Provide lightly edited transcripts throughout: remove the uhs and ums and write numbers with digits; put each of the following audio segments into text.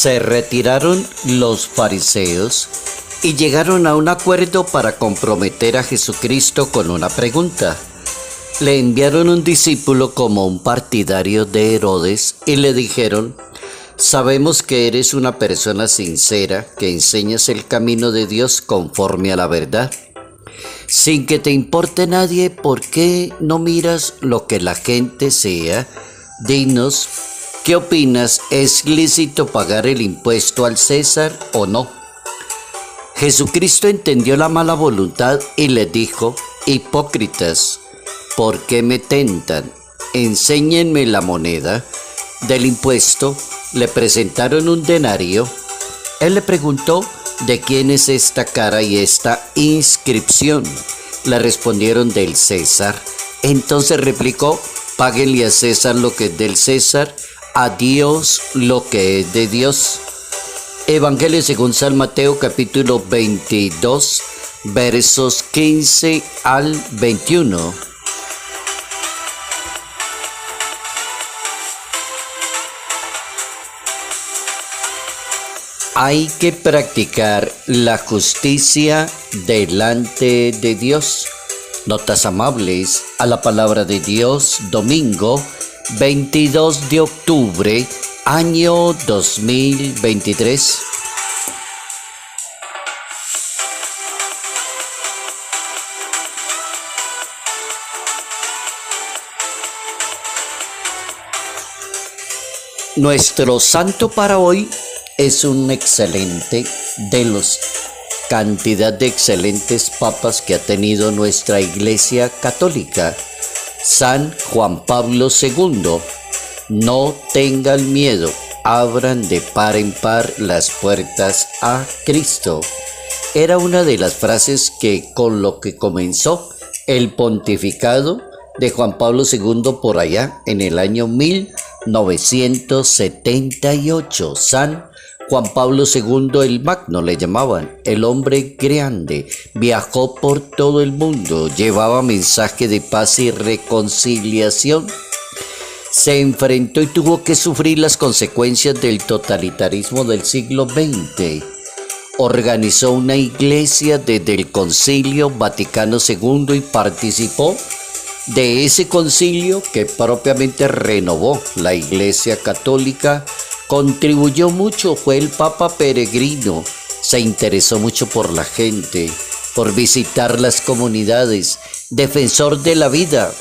Se retiraron los fariseos y llegaron a un acuerdo para comprometer a Jesucristo con una pregunta. Le enviaron un discípulo como un partidario de Herodes y le dijeron: sabemos que eres una persona sincera, que enseñas el camino de Dios conforme a la verdad. Sin que te importe nadie, ¿por qué no miras lo que la gente sea? Dinos, ¿qué opinas? ¿Es lícito pagar el impuesto al César o no? Jesucristo entendió la mala voluntad y les dijo: hipócritas, ¿por qué me tentan? Enséñenme la moneda del impuesto. Le presentaron un denario. Él le preguntó: ¿de quién es esta cara y esta inscripción? Le respondieron: del César. Entonces replicó: páguenle a César lo que es del César, a Dios lo que es de Dios. Evangelio según San Mateo, capítulo 22, versos 15 al 21. Hay que practicar la justicia delante de Dios. Notas amables a la palabra de Dios, domingo 22 de octubre, año 2023. Nuestro santo para hoy es un excelente de los cantidad de excelentes papas que ha tenido nuestra Iglesia Católica. San Juan Pablo II. No tengan miedo, abran de par en par las puertas a Cristo. Era una de las frases con lo que comenzó el pontificado de Juan Pablo II por allá en el año 1978. San Juan Pablo II el Magno le llamaban, el hombre grande. Viajó por todo el mundo, llevaba mensaje de paz y reconciliación. Se enfrentó y tuvo que sufrir las consecuencias del totalitarismo del siglo XX. Organizó una iglesia desde el Concilio Vaticano II y participó de ese concilio que propiamente renovó la Iglesia Católica. Contribuyó mucho, fue el Papa peregrino, se interesó mucho por la gente, por visitar las comunidades, defensor de la vida.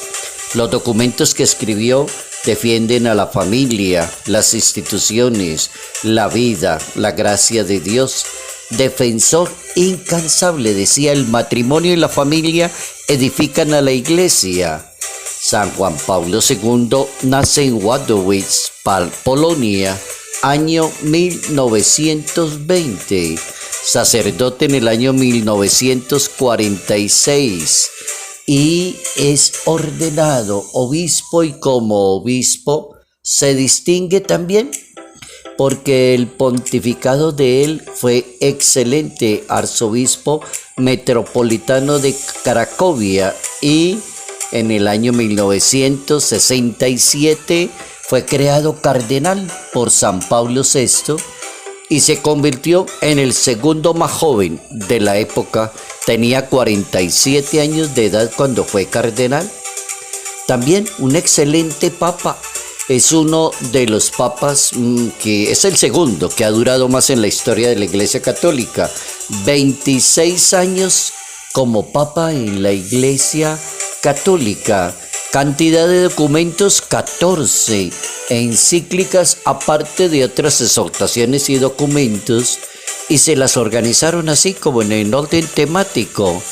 Los documentos que escribió defienden a la familia, las instituciones, la vida, la gracia de Dios. Defensor incansable, decía: el matrimonio y la familia edifican a la iglesia. San Juan Pablo II nace en Wadowice, Polonia, año 1920, sacerdote en el año 1946 y es ordenado obispo, y como obispo se distingue también porque el pontificado de él fue excelente. Arzobispo metropolitano de Cracovia, y en el año 1967 fue creado cardenal por San Pablo VI y se convirtió en el segundo más joven de la época. Tenía 47 años de edad cuando fue cardenal. También un excelente papa. Es uno de los papas que es el segundo que ha durado más en la historia de la Iglesia Católica. 26 años como papa en la Iglesia Católica. Cantidad de documentos: 14 encíclicas, aparte de otras exhortaciones y documentos, y se las organizaron así como en el orden temático.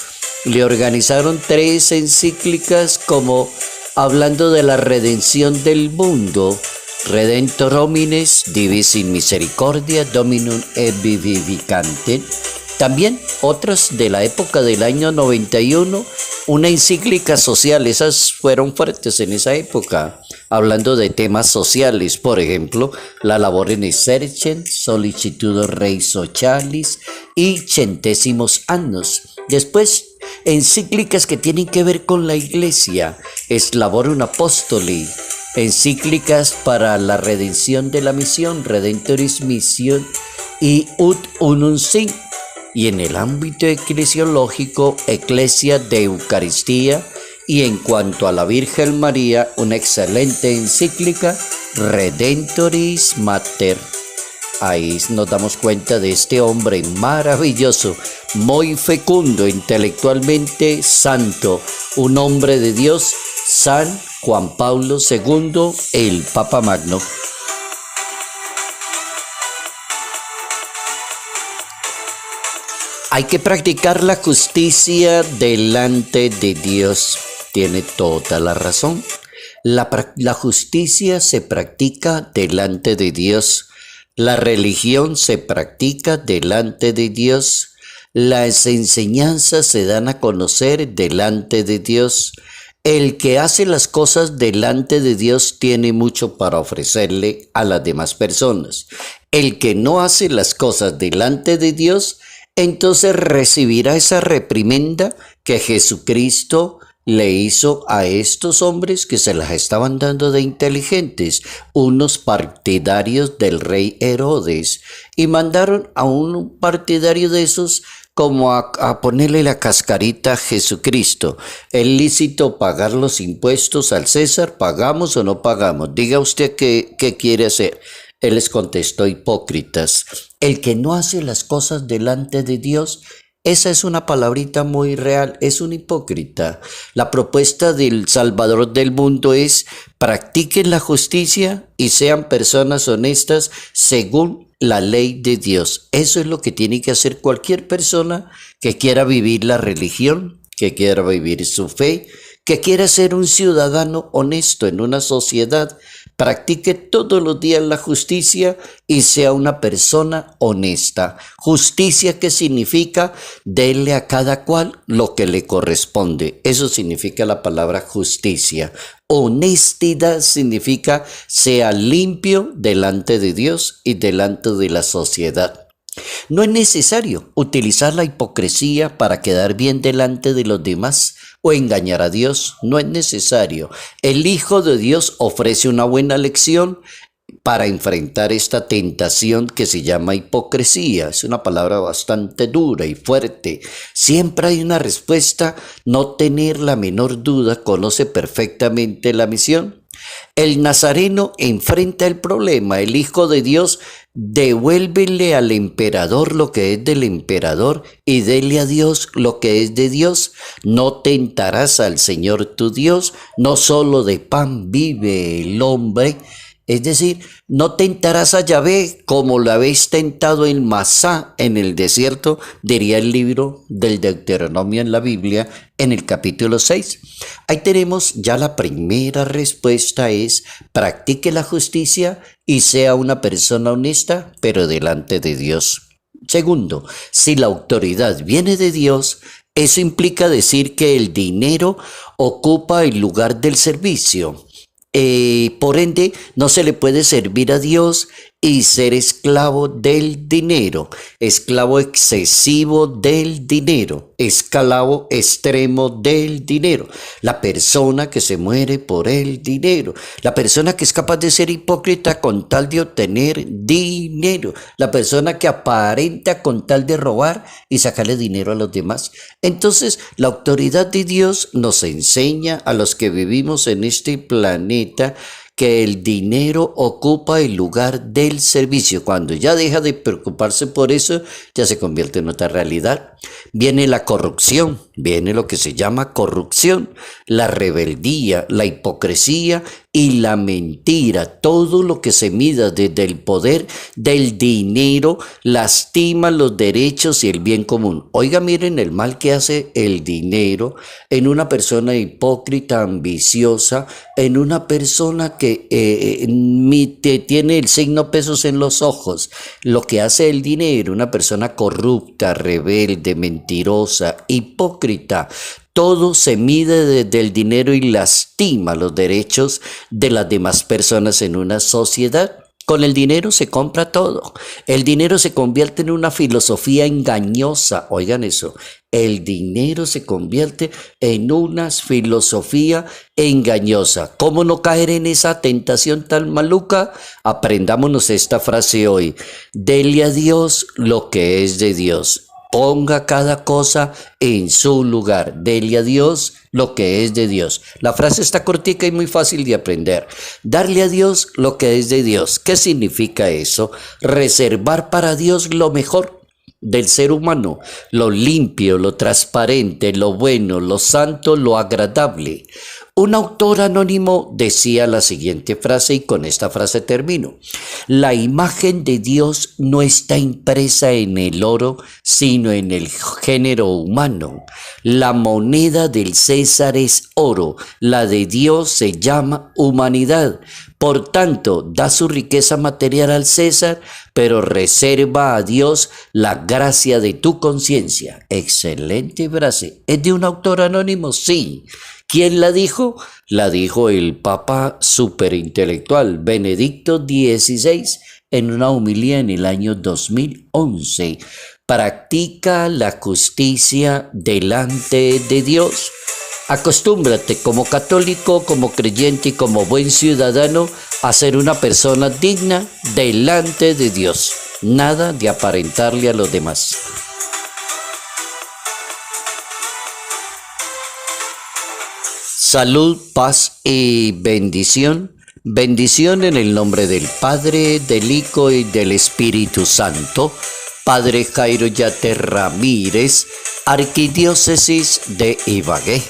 Le organizaron 3 encíclicas como hablando de la redención del mundo: Redentor homines, divis in misericordia, Dominum et vivificantem. También otras de la época del año 91, una encíclica social. Esas fueron fuertes en esa época, hablando de temas sociales, por ejemplo, la labor en exercen, solicitudo rei socialis y centésimos annos. Después, encíclicas que tienen que ver con la iglesia: es Laborum Apostoli, encíclicas para la redención de la misión, Redentoris Mission y Ut Unum Sin, y en el ámbito eclesiológico, Eclesia de Eucaristía, y en cuanto a la Virgen María, una excelente encíclica, Redentoris Mater. Ahí nos damos cuenta de este hombre maravilloso, muy fecundo, intelectualmente santo, un hombre de Dios, San Juan Pablo II, el Papa Magno. Hay que practicar la justicia delante de Dios. Tiene toda la razón. La justicia se practica delante de Dios. La religión se practica delante de Dios. Las enseñanzas se dan a conocer delante de Dios. El que hace las cosas delante de Dios tiene mucho para ofrecerle a las demás personas. El que no hace las cosas delante de Dios, entonces recibirá esa reprimenda que Jesucristo le hizo a estos hombres que se las estaban dando de inteligentes, unos partidarios del rey Herodes, y mandaron a un partidario de esos como a ponerle la cascarita a Jesucristo. ¿Es lícito pagar los impuestos al César? ¿Pagamos o no pagamos? Diga usted qué quiere hacer. Él les contestó: hipócritas, el que no hace las cosas delante de Dios, esa es una palabrita muy real, es un hipócrita. La propuesta del Salvador del mundo es: practiquen la justicia y sean personas honestas según la ley de Dios. Eso es lo que tiene que hacer cualquier persona que quiera vivir la religión, que quiera vivir su fe, que quiera ser un ciudadano honesto en una sociedad. Practique todos los días la justicia y sea una persona honesta. Justicia, ¿qué significa? Denle a cada cual lo que le corresponde. Eso significa la palabra justicia. Honestidad significa sea limpio delante de Dios y delante de la sociedad. No es necesario utilizar la hipocresía para quedar bien delante de los demás o engañar a Dios. No es necesario. El Hijo de Dios ofrece una buena lección para enfrentar esta tentación que se llama hipocresía. Es una palabra bastante dura y fuerte. Siempre hay una respuesta, no tener la menor duda, conoce perfectamente la misión. El nazareno enfrenta el problema. El Hijo de Dios: devuélvele al emperador lo que es del emperador y dele a Dios lo que es de Dios. No tentarás al Señor tu Dios, no solo de pan vive el hombre. Es decir, no tentarás a Yahvé como lo habéis tentado en Masá, en el desierto, diría el libro del Deuteronomio en la Biblia, en el capítulo 6. Ahí tenemos ya la primera respuesta: es practique la justicia y sea una persona honesta, pero delante de Dios. Segundo, si la autoridad viene de Dios, eso implica decir que el dinero ocupa el lugar del servicio. Por ende, no se le puede servir a Dios y ser esclavo del dinero, esclavo excesivo del dinero, esclavo extremo del dinero. La persona que se muere por el dinero, la persona que es capaz de ser hipócrita con tal de obtener dinero, la persona que aparenta con tal de robar y sacarle dinero a los demás. Entonces, la autoridad de Dios nos enseña a los que vivimos en este planeta que el dinero ocupa el lugar del servicio. Cuando ya deja de preocuparse por eso, ya se convierte en otra realidad. Viene la corrupción, viene lo que se llama corrupción, la rebeldía, la hipocresía y la mentira. Todo lo que se mida desde el poder del dinero lastima los derechos y el bien común. Oiga, miren el mal que hace el dinero en una persona hipócrita, ambiciosa, en una persona que tiene el signo pesos en los ojos. Lo que hace el dinero, una persona corrupta, rebelde, mentirosa, hipócrita. Todo se mide desde el dinero y lastima los derechos de las demás personas en una sociedad. Con el dinero se compra todo. El dinero se convierte en una filosofía engañosa. Oigan eso. El dinero se convierte en una filosofía engañosa. ¿Cómo no caer en esa tentación tan maluca? Aprendámonos esta frase hoy. Dele a Dios lo que es de Dios. Ponga cada cosa en su lugar. Dele a Dios lo que es de Dios. La frase está cortica y muy fácil de aprender. Darle a Dios lo que es de Dios. ¿Qué significa eso? Reservar para Dios lo mejor del ser humano, lo limpio, lo transparente, lo bueno, lo santo, lo agradable. Un autor anónimo decía la siguiente frase y con esta frase termino. La imagen de Dios no está impresa en el oro, sino en el género humano. La moneda del César es oro, la de Dios se llama humanidad. Por tanto, da su riqueza material al César, pero reserva a Dios la gracia de tu conciencia. Excelente frase. ¿Es de un autor anónimo? Sí. ¿Quién la dijo? La dijo el Papa superintelectual Benedicto XVI en una homilía en el año 2011. Practica la justicia delante de Dios. Acostúmbrate como católico, como creyente y como buen ciudadano a ser una persona digna delante de Dios. Nada de aparentarle a los demás. Salud, paz y bendición. Bendición en el nombre del Padre, del Hijo y del Espíritu Santo. Padre Jairo Yate Ramírez, Arquidiócesis de Ibagué.